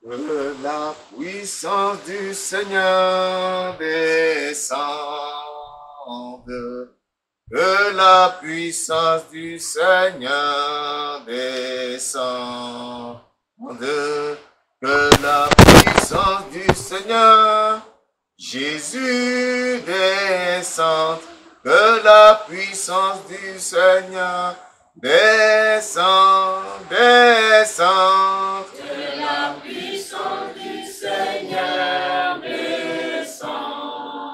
Que la puissance du Seigneur descende. Que la puissance du Seigneur descende. Que la puissance du Seigneur Jésus descende. Que la puissance du Seigneur descende, descende. Que la puissance du Seigneur descende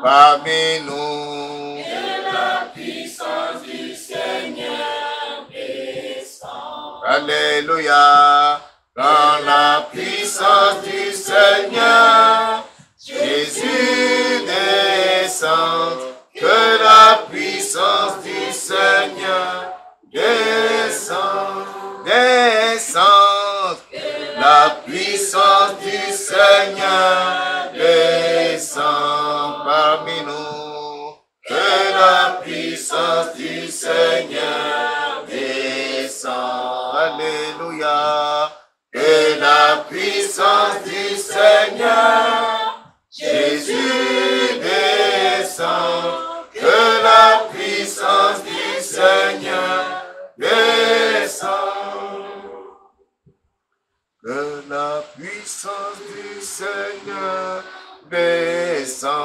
parmi nous. Que la puissance du Seigneur descende. Alléluia. Quand la puissance du Seigneur Jésus descende. Que la puissance du Seigneur descende, descende. Que la puissance du Seigneur descende parmi nous. Que la puissance du Seigneur descende. Alléluia. Que la puissance du Seigneur Jésus descende. Que la puissance du Seigneur descende. Que la puissance du Seigneur descende.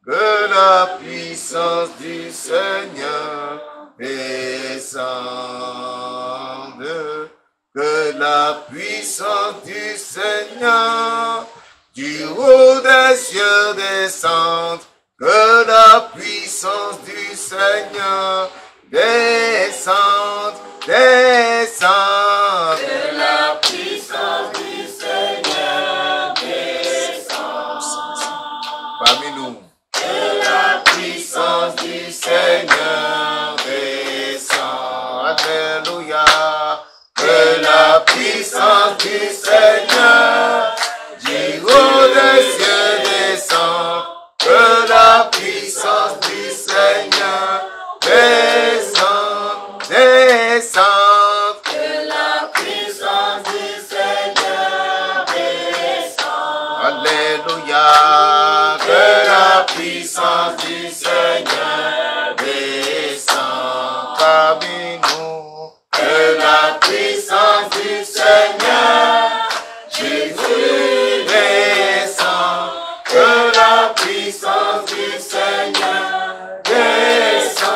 Que la puissance du Seigneur descende. Que la puissance du Seigneur du haut des cieux descende. Que la puissance du Seigneur descende, descende. Que la puissance du Seigneur descende parmi nous. Que la puissance Du Seigneur descend. Alléluia. Que la puissance du Seigneur du haut des cieux descend. Que la puissance du Seigneur descend, descend. Que la puissance du Seigneur descende. Alléluia. Que la puissance du Seigneur descend parmi nous. Que la puissance du Seigneur Jésus descend. Que la puissance du Seigneur descend.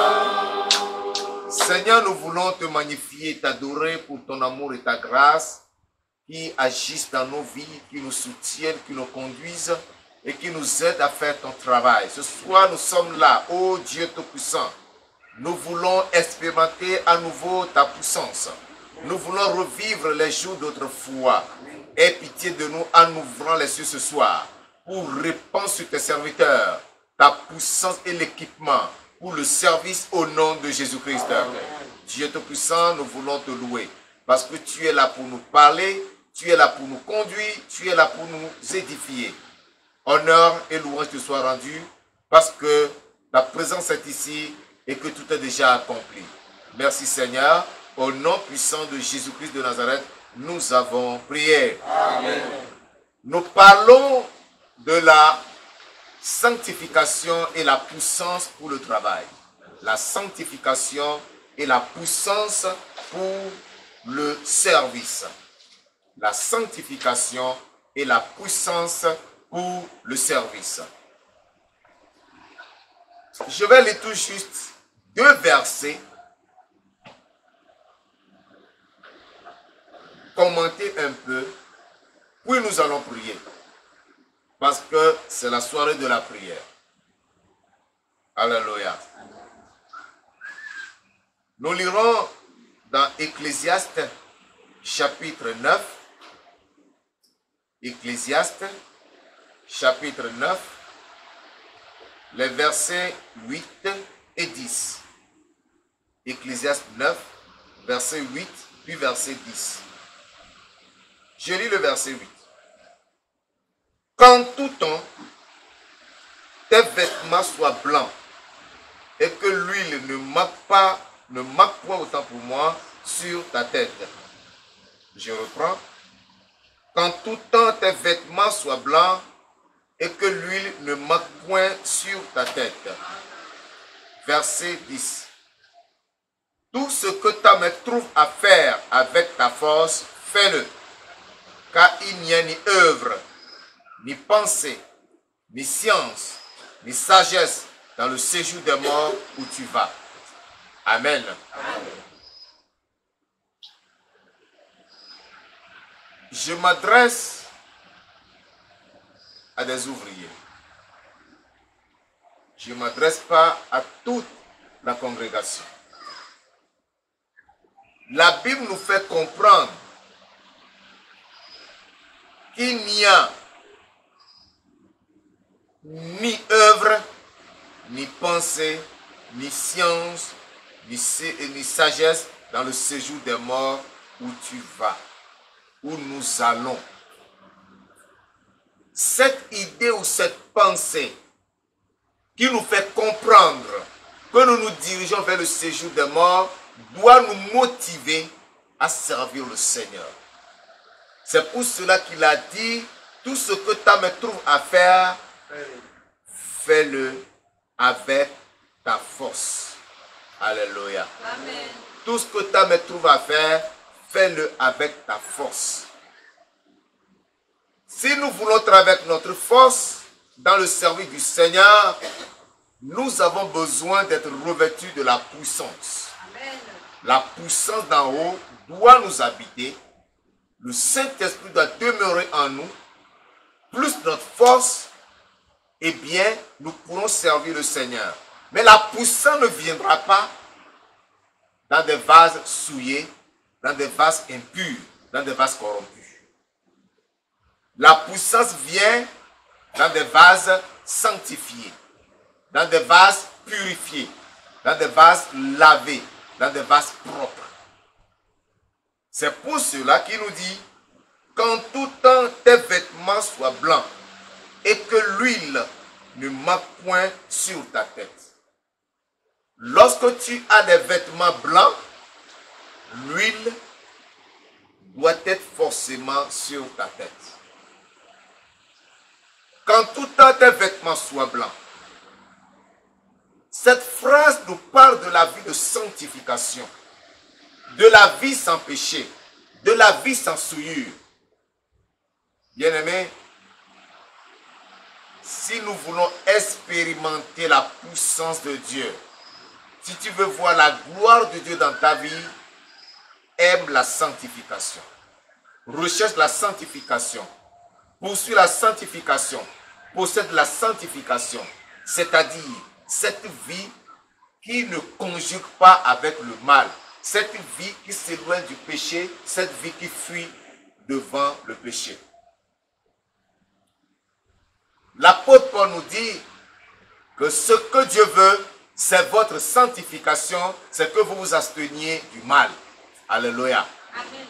Seigneur, nous voulons te magnifier et t'adorer pour ton amour et ta grâce qui agissent dans nos vies, qui nous soutiennent, qui nous conduisent et qui nous aident à faire ton travail. Ce soir, nous sommes là, ô Dieu Tout-Puissant. Nous voulons expérimenter à nouveau ta puissance. Nous voulons revivre les jours d'autrefois. Aie pitié de nous en ouvrant les cieux ce soir pour répandre sur tes serviteurs ta puissance et l'équipement pour le service au nom de Jésus-Christ. Dieu Tout-Puissant, nous voulons te louer parce que tu es là pour nous parler, tu es là pour nous conduire, tu es là pour nous édifier. Honneur et louange te soient rendus parce que ta présence est ici et que tout est déjà accompli. Merci Seigneur. Au nom puissant de Jésus-Christ de Nazareth, nous avons prié. Amen. Nous parlons de la sanctification et la puissance pour le travail. La sanctification et la puissance pour le service. La sanctification et la puissance pour le service. Je vais lire tout juste 2 versets, commenter un peu, puis nous allons prier. Parce que c'est la soirée de la prière. Alléluia. Nous lirons dans Ecclésiaste chapitre 9. Ecclésiaste chapitre 9, les versets 8 et 10. Ecclésiaste 9, verset 8, puis verset 10. Je lis le verset 8. Qu'en tout temps, tes vêtements soient blancs et que l'huile ne manque point autant pour moi sur ta tête. Je reprends. qu'en tout temps tes vêtements soient blancs et que l'huile ne manque point sur ta tête. Verset 10. Tout ce que ta main trouve à faire avec ta force, fais-le, car il n'y a ni œuvre, ni pensée, ni science, ni sagesse dans le séjour des morts où tu vas. Amen. Amen. Je m'adresse à des ouvriers. Je ne m'adresse pas à toute la congrégation. La Bible nous fait comprendre qu'il n'y a ni œuvre, ni pensée, ni science, ni sagesse dans le séjour des morts où tu vas, où nous allons. Cette idée ou cette pensée qui nous fait comprendre que nous nous dirigeons vers le séjour des morts doit nous motiver à servir le Seigneur. C'est pour cela qu'il a dit, tout ce que ta main trouve à faire, fais-le avec ta force. Alléluia. Amen. Tout ce que ta main trouve à faire, fais-le avec ta force. Si nous voulons travailler avec notre force dans le service du Seigneur, nous avons besoin d'être revêtus de la puissance. Amen. La puissance d'en haut doit nous habiter. Le Saint-Esprit doit demeurer en nous. Plus notre force, eh bien, nous pourrons servir le Seigneur. Mais la puissance ne viendra pas dans des vases souillés, dans des vases impurs, dans des vases corrompus. La puissance vient dans des vases sanctifiés, dans des vases purifiés, dans des vases lavés, dans des vases propres. C'est pour cela qu'il nous dit qu'en tout temps tes vêtements soient blancs et que l'huile ne manque point sur ta tête. Lorsque tu as des vêtements blancs, l'huile doit être forcément sur ta tête. Qu'en tout temps tes vêtements soient blancs. Cette phrase nous parle de la vie de sanctification, de la vie sans péché, de la vie sans souillure. Bien-aimés, si nous voulons expérimenter la puissance de Dieu, si tu veux voir la gloire de Dieu dans ta vie, aime la sanctification. Recherche la sanctification. Poursuis la sanctification. Possède la sanctification. C'est-à-dire cette vie qui ne conjugue pas avec le mal. Cette vie qui s'éloigne du péché. Cette vie qui fuit devant le péché. L'apôtre Paul nous dit que ce que Dieu veut, c'est votre sanctification, c'est que vous vous absteniez du mal. Alléluia. Amen.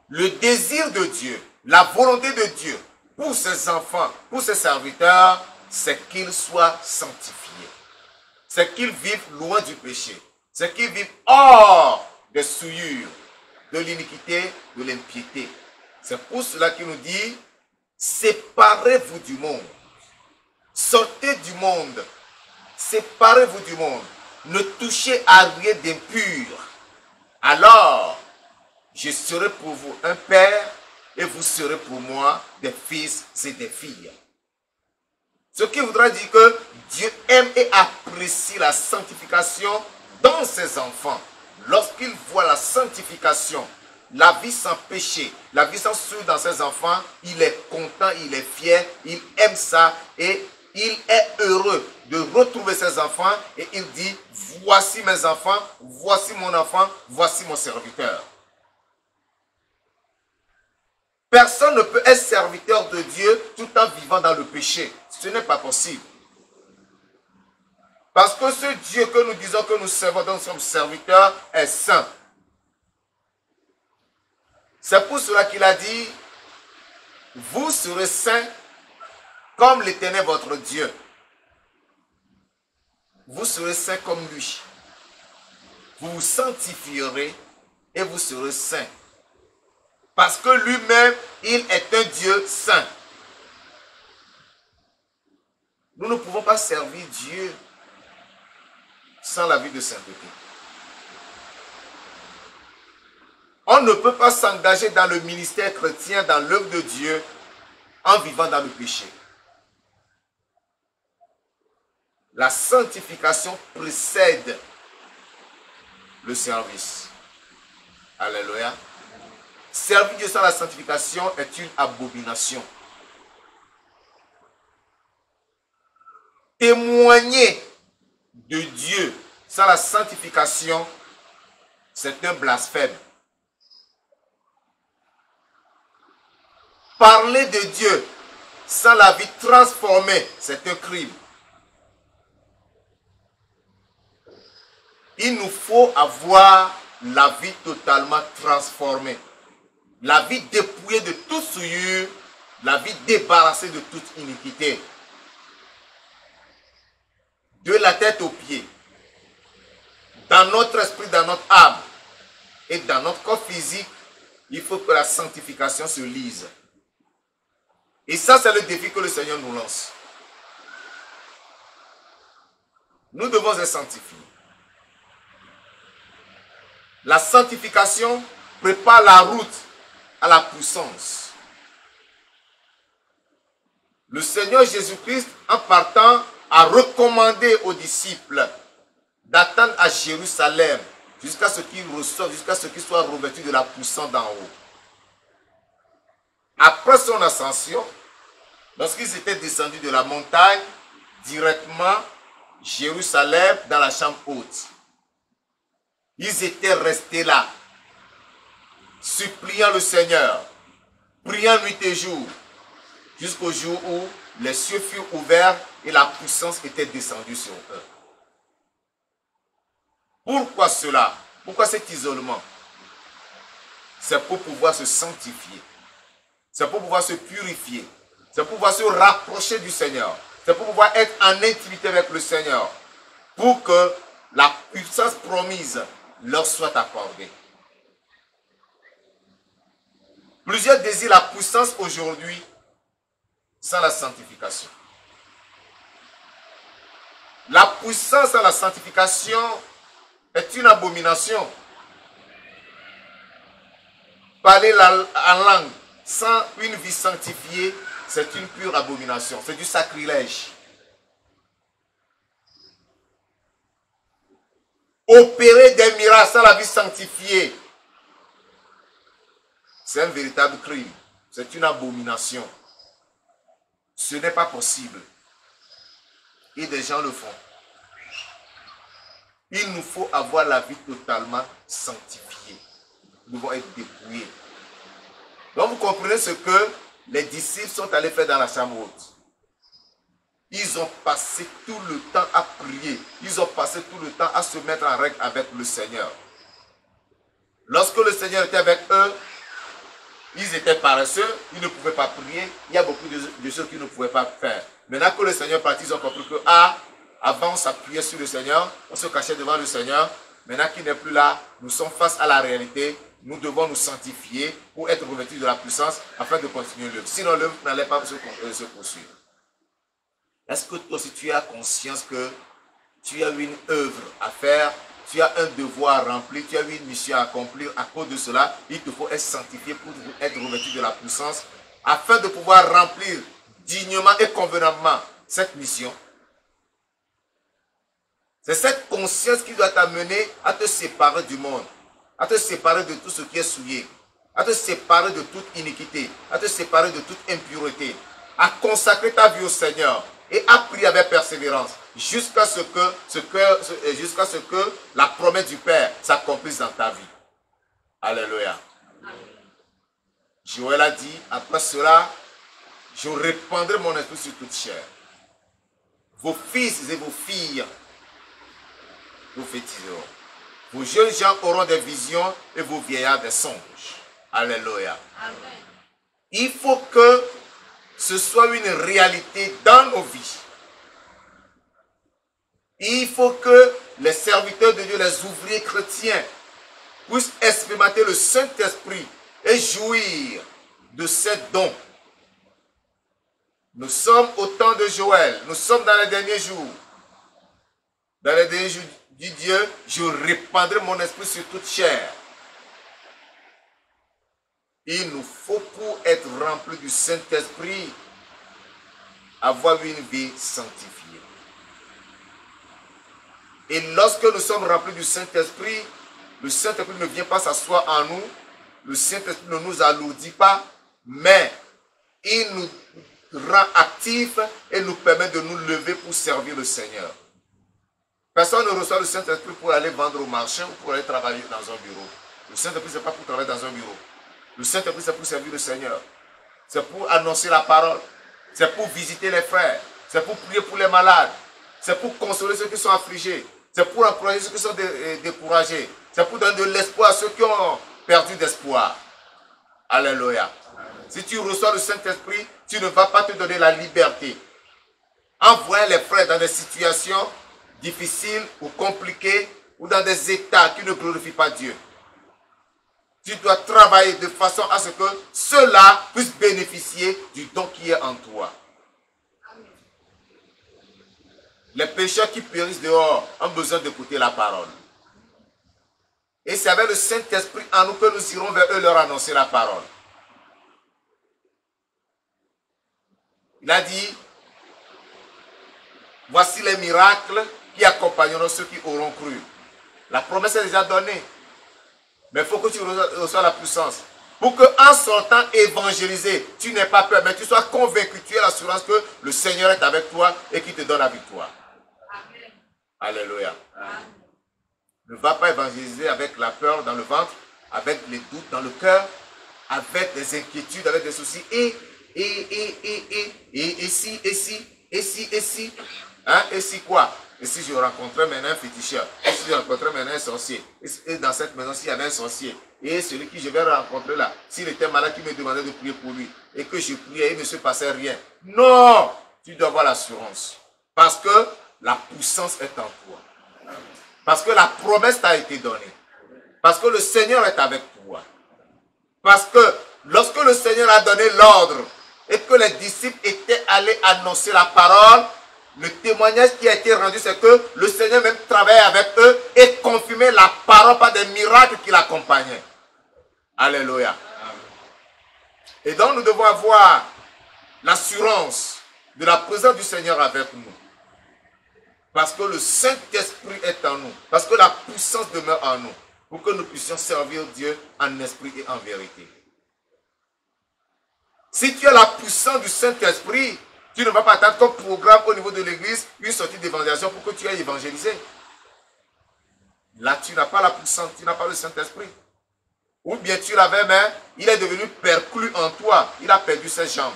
Le désir de Dieu, la volonté de Dieu pour ses enfants, pour ses serviteurs, c'est qu'ils soient sanctifiés. C'est qu'ils vivent loin du péché. C'est qu'ils vivent hors des souillures, de l'iniquité, de l'impiété. C'est pour cela qu'il nous dit, séparez-vous du monde. Sortez du monde. Séparez-vous du monde. Ne touchez à rien d'impur. Alors, je serai pour vous un père et vous serez pour moi des fils et des filles. Ce qui voudra dire que Dieu aime et apprécie la sanctification dans ses enfants. Lorsqu'il voit la sanctification, la vie sans péché, la vie sans souillure dans ses enfants, il est content, il est fier, il aime ça et il est heureux de retrouver ses enfants et il dit, voici mes enfants, voici mon enfant, voici mon serviteur. Personne ne peut être serviteur de Dieu tout en vivant dans le péché. Ce n'est pas possible. Parce que ce Dieu que nous disons que nous servons, dont nous sommes serviteurs, est saint. C'est pour cela qu'il a dit, vous serez saints comme l'Éternel votre Dieu. Vous serez saints comme lui. Vous vous sanctifierez et vous serez saints. Parce que lui-même, il est un Dieu saint. Nous ne pouvons pas servir Dieu sans la vie de sainteté. On ne peut pas s'engager dans le ministère chrétien, dans l'œuvre de Dieu, en vivant dans le péché. La sanctification précède le service. Alléluia. Servir Dieu sans la sanctification est une abomination. Témoigner de Dieu sans la sanctification, c'est un blasphème. Parler de Dieu sans la vie transformée, c'est un crime. Il nous faut avoir la vie totalement transformée. La vie dépouillée de toute souillure, la vie débarrassée de toute iniquité. De la tête aux pieds. Dans notre esprit, dans notre âme et dans notre corps physique, il faut que la sanctification se lise. Et ça, c'est le défi que le Seigneur nous lance. Nous devons être sanctifiés. La sanctification prépare la route à la puissance. Le Seigneur Jésus-Christ, en partant, a recommandé aux disciples d'attendre à Jérusalem jusqu'à ce qu'ils reçoivent, jusqu'à ce qu'ils soient revêtus de la puissance d'en haut. Après son ascension, lorsqu'ils étaient descendus de la montagne, directement Jérusalem dans la chambre haute, ils étaient restés là, suppliant le Seigneur, priant nuit et jour, jusqu'au jour où les cieux furent ouverts et la puissance était descendue sur eux. Pourquoi cela? Pourquoi cet isolement? C'est pour pouvoir se sanctifier. C'est pour pouvoir se purifier. C'est pour pouvoir se rapprocher du Seigneur. C'est pour pouvoir être en intimité avec le Seigneur. Pour que la puissance promise leur soit accordée. Plusieurs désirent la puissance aujourd'hui sans la sanctification. La puissance sans la sanctification est une abomination. Parler en langue sans une vie sanctifiée, c'est une pure abomination. C'est du sacrilège. Opérer des miracles sans la vie sanctifiée, c'est un véritable crime. C'est une abomination. Ce n'est pas possible. Et des gens le font. Il nous faut avoir la vie totalement sanctifiée. Nous devons être dépouillés. Donc vous comprenez ce que les disciples sont allés faire dans la chambre haute. Ils ont passé tout le temps à prier. Ils ont passé tout le temps à se mettre en règle avec le Seigneur. Lorsque le Seigneur était avec eux, ils étaient paresseux, ils ne pouvaient pas prier. Il y a beaucoup de choses qu'ils ne pouvaient pas faire. Maintenant que le Seigneur partit, ils ont compris que avant on s'appuyait sur le Seigneur, on se cachait devant le Seigneur. Maintenant qu'il n'est plus là, nous sommes face à la réalité. Nous devons nous sanctifier pour être revêtus de la puissance afin de continuer l'œuvre. Sinon l'œuvre n'allait pas se poursuivre. Est-ce que toi aussi tu as conscience que tu as une œuvre à faire, tu as un devoir à remplir, tu as une mission à accomplir? À cause de cela, il te faut être sanctifié pour être revêtu de la puissance afin de pouvoir remplir dignement et convenablement cette mission. C'est cette conscience qui doit t'amener à te séparer du monde, à te séparer de tout ce qui est souillé, à te séparer de toute iniquité, à te séparer de toute impureté, à consacrer ta vie au Seigneur et à prier avec persévérance jusqu'à ce que la promesse du Père s'accomplisse dans ta vie. Alléluia. Joël a dit, après cela, je répandrai mon esprit sur toute chair. Vos fils et vos filles prophétiseront. Vos jeunes gens auront des visions et vos vieillards des songes. Alléluia. Amen. Il faut que ce soit une réalité dans nos vies. Il faut que les serviteurs de Dieu, les ouvriers chrétiens, puissent expérimenter le Saint-Esprit et jouir de ces dons. Nous sommes au temps de Joël, nous sommes dans les derniers jours. Dans les derniers jours, dit Dieu, je répandrai mon esprit sur toute chair. Il nous faut, pour être remplis du Saint-Esprit, avoir une vie sanctifiée. Et lorsque nous sommes remplis du Saint-Esprit, le Saint-Esprit ne vient pas s'asseoir en nous, le Saint-Esprit ne nous alourdit pas, mais il nous rend actifs et nous permet de nous lever pour servir le Seigneur. Personne ne reçoit le Saint-Esprit pour aller vendre au marché ou pour aller travailler dans un bureau. Le Saint-Esprit, ce n'est pas pour travailler dans un bureau. Le Saint-Esprit, c'est pour servir le Seigneur. C'est pour annoncer la parole. C'est pour visiter les frères. C'est pour prier pour les malades. C'est pour consoler ceux qui sont affligés. C'est pour encourager ceux qui sont découragés. C'est pour donner de l'espoir à ceux qui ont perdu d'espoir. Alléluia. Si tu reçois le Saint-Esprit, tu ne vas pas te donner la liberté. Envoie les frères dans des situations difficiles ou compliquées ou dans des états qui ne glorifient pas Dieu. Tu dois travailler de façon à ce que ceux-là puissent bénéficier du don qui est en toi. Les pécheurs qui périssent dehors ont besoin d'écouter la parole. Et c'est avec le Saint-Esprit en nous que nous irons vers eux leur annoncer la parole. Il a dit, voici les miracles qui accompagneront ceux qui auront cru. La promesse est déjà donnée. Mais il faut que tu reçois la puissance. Pour qu'en sortant évangéliser, tu n'aies pas peur, mais tu sois convaincu, tu aies l'assurance que le Seigneur est avec toi et qu'il te donne la victoire. Amen. Alléluia. Amen. Ne va pas évangéliser avec la peur dans le ventre, avec les doutes dans le cœur, avec des inquiétudes, avec des soucis. Et si. Hein? Et si quoi? Et si je rencontrais maintenant un féticheur? Et si je rencontrais maintenant un sorcier? Et dans cette maison, s'il y avait un sorcier? Et celui que je vais rencontrer là, s'il était malade, qui me demandait de prier pour lui, et que je priais et il ne se passait rien. Non! Tu dois avoir l'assurance. Parce que la puissance est en toi. Parce que la promesse t'a été donnée. Parce que le Seigneur est avec toi. Parce que lorsque le Seigneur a donné l'ordre et que les disciples étaient allés annoncer la parole, le témoignage qui a été rendu, c'est que le Seigneur même travaillait avec eux et confirmait la parole par des miracles qui l'accompagnaient. Alléluia. Et donc nous devons avoir l'assurance de la présence du Seigneur avec nous. Parce que le Saint-Esprit est en nous. Parce que la puissance demeure en nous. Pour que nous puissions servir Dieu en esprit et en vérité. Si tu as la puissance du Saint-Esprit, tu ne vas pas attendre comme programme au niveau de l'église une sortie d'évangélisation pour que tu ailles évangéliser. Là, tu n'as pas la puissance, tu n'as pas le Saint-Esprit. Ou bien tu l'avais, mais il est devenu perclus en toi. Il a perdu ses jambes.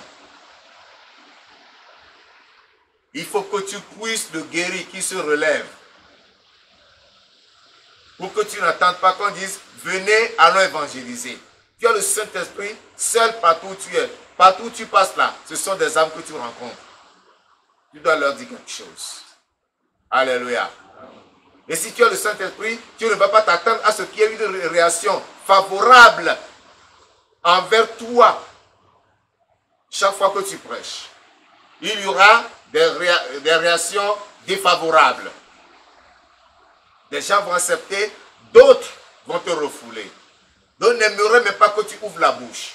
Il faut que tu puisses le guérir, qu'il se relève. Pour que tu n'attendes pas qu'on dise, venez, allons évangéliser. Tu as le Saint-Esprit, seul partout où tu es. Partout où tu passes là, ce sont des âmes que tu rencontres. Tu dois leur dire quelque chose. Alléluia. Et si tu as le Saint-Esprit, tu ne vas pas t'attendre à ce qu'il y ait une réaction favorable envers toi. Chaque fois que tu prêches, il y aura des réactions défavorables. Des gens vont accepter, d'autres vont te refouler. D'autres n'aimeraient même pas que tu ouvres la bouche.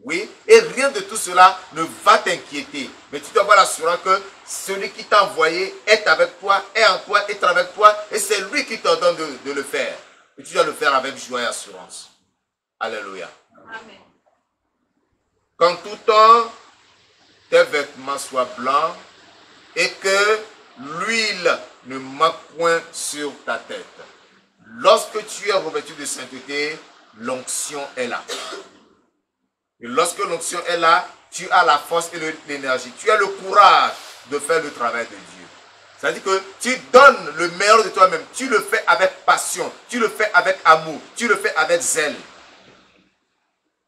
Oui, et rien de tout cela ne va t'inquiéter. Mais tu dois avoir l'assurance que celui qui t'a envoyé est avec toi, est en toi, est avec toi, et c'est lui qui t'ordonne de le faire. Et tu dois le faire avec joie et assurance. Alléluia. Amen. Qu'en tout temps, tes vêtements soient blancs et que l'huile ne manque point sur ta tête. Lorsque tu es revêtu de sainteté, l'onction est là. Et lorsque l'onction est là, tu as la force et l'énergie. Tu as le courage de faire le travail de Dieu. C'est-à-dire que tu donnes le meilleur de toi-même. Tu le fais avec passion. Tu le fais avec amour. Tu le fais avec zèle.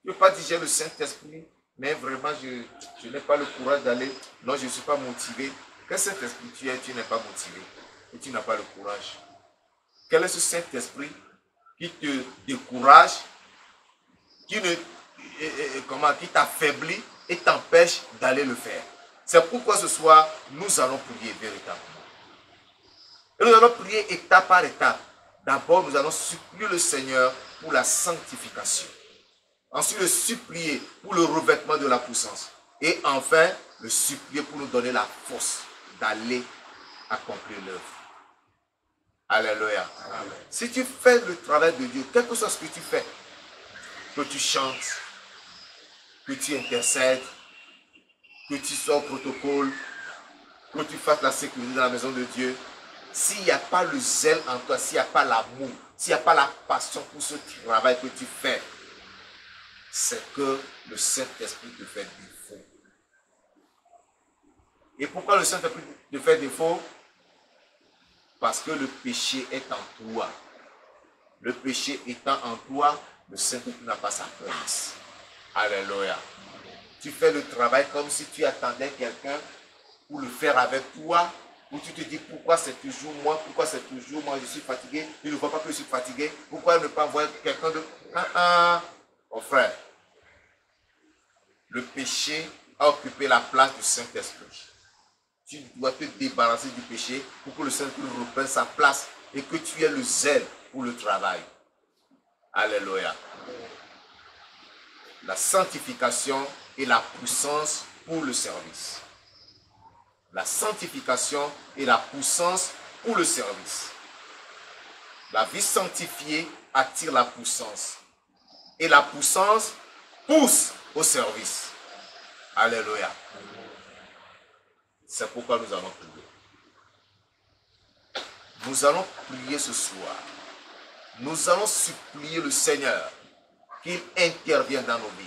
Tu ne peux pas dire j'ai le Saint-Esprit, mais vraiment je n'ai pas le courage d'aller. Non, je ne suis pas motivé. Quel Saint-Esprit tu es, tu n'es pas motivé. Et tu n'as pas le courage. Quel est ce Saint-Esprit qui te décourage, qui t'affaiblit et t'empêche d'aller le faire. C'est pourquoi ce soir, nous allons prier véritablement. Et nous allons prier étape par étape. D'abord, nous allons supplier le Seigneur pour la sanctification. Ensuite, le supplier pour le revêtement de la puissance. Et enfin, le supplier pour nous donner la force d'aller accomplir l'œuvre. Alléluia. Amen. Si tu fais le travail de Dieu, quel que soit ce que tu fais, que tu chantes, que tu intercèdes, que tu sois au protocole, que tu fasses la sécurité dans la maison de Dieu, s'il n'y a pas le zèle en toi, s'il n'y a pas l'amour, s'il n'y a pas la passion pour ce travail que tu fais, c'est que le Saint-Esprit te fait défaut. Et pourquoi le Saint-Esprit te fait défaut? Parce que le péché est en toi. Le péché étant en toi, le Saint-Esprit n'a pas sa place. Alléluia. Tu fais le travail comme si tu attendais quelqu'un pour le faire avec toi, où tu te dis pourquoi c'est toujours moi, je suis fatigué, il ne voit pas que je suis fatigué, pourquoi ne pas voir quelqu'un de... Mon frère, le péché a occupé la place du Saint-Esprit. Tu dois te débarrasser du péché pour que le Saint-Esprit reprenne sa place et que tu aies le zèle pour le travail. Alléluia. La sanctification et la puissance pour le service. La sanctification et la puissance pour le service. La vie sanctifiée attire la puissance. Et la puissance pousse au service. Alléluia. C'est pourquoi nous allons prier. Nous allons prier ce soir. Nous allons supplier le Seigneur qu'il intervienne dans nos vies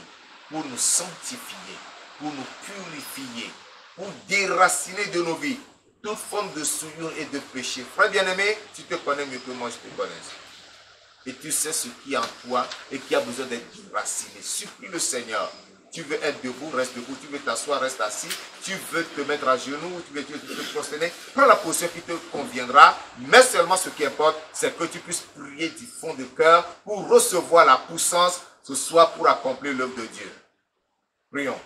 pour nous sanctifier, pour nous purifier, pour déraciner de nos vies toute forme de souillure et de péché. Frère bien-aimé, tu te connais mieux que moi, je te connais. Et tu sais ce qui est en toi et qui a besoin d'être déraciné. Supplie le Seigneur. Tu veux être debout, reste debout. Tu veux t'asseoir, reste assis. Tu veux te mettre à genoux, tu veux te prosterner. Prends la position qui te conviendra. Mais seulement ce qui importe, c'est que tu puisses prier du fond du cœur pour recevoir la puissance ce soir pour accomplir l'œuvre de Dieu. Prions.